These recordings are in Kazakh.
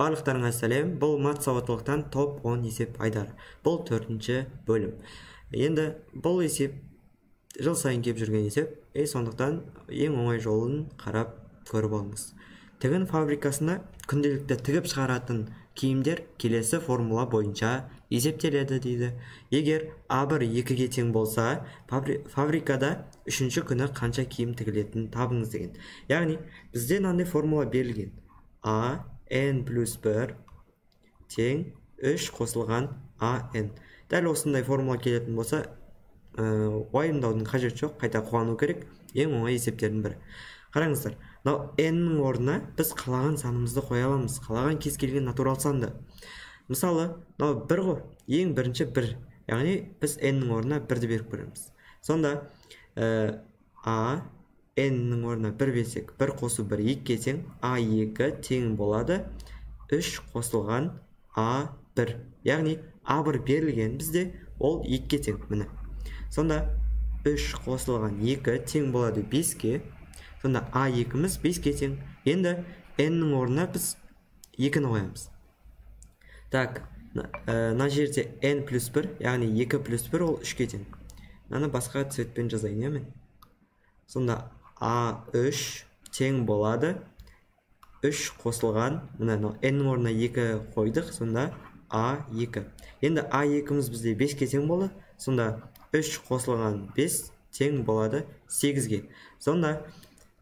Барлықтарыңа сәлем. Бұл мат сауаттылықтан топ 10 есеп айдары. Бұл 4-ші бөлім. Енді бұл есеп жыл сайын кеп жүрген есеп. Сондықтан ең оңай жолын қарап көріп алыңыз. Тігін фабрикасында күнделікті тігіп шығаратын киімдер келесі формула бойынша есептеледі дейді. Егер А1 2-ге тең болса, фабрикада 3-ші күні қанша киім тігілетінін табыңыз деген. Яғни бізде мынандай формула берілген. А n плюс 1 тең 3 қосылған AN. Дәл осындай формула келетін болса, уайымдаудың қажет жоқ, қайта қуану керек. Ең оңай есептердің бірі. Қараңыздар, n-нің орнына біз қалаған санымызды қоя аламыз, қалаған кез келген натурал санды. Мысалы, 1 ғой, ең бірінші 1. Яғни біз n-нің орнына 1-ді беріп көреміз. Сонда a n-нің орнына 1 берсек, 1 қосу 1 2-ге тең, a2 тең болады 3 қосылған a1. Яғни a1 берілген бізде ол 2-ге тең. Міне. Сонда 3 қосылған 2 тең болады 5-ге. Сонда a2-міз 5-ге тең. Енді n-нің орнына біз 2-ні қоямыз. Так, на жерде n плюс 1, яғни 2 плюс 1 ол 3-ге тең. Мені басқа цветпен жазайын, емен. Сонда a3 тең болады 3 қосылған, n-нің орнына 2 қойдық, сонда a2. Енді a2-міз бізде 5-ге тең болды, сонда 3 қосылған 5 тең болады 8-ге. Сонда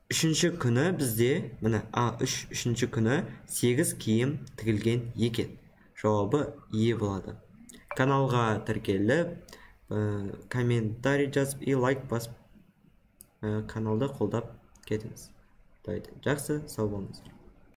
3-ші күні бізде, a3 3-ші күні 8 киім тігілген екен. Жауабы Е болады. Каналға тіркеліп, комментарий жазып, лайк басып, каналды қолдап кетіңіз. Жақсы, сау болыңыздар.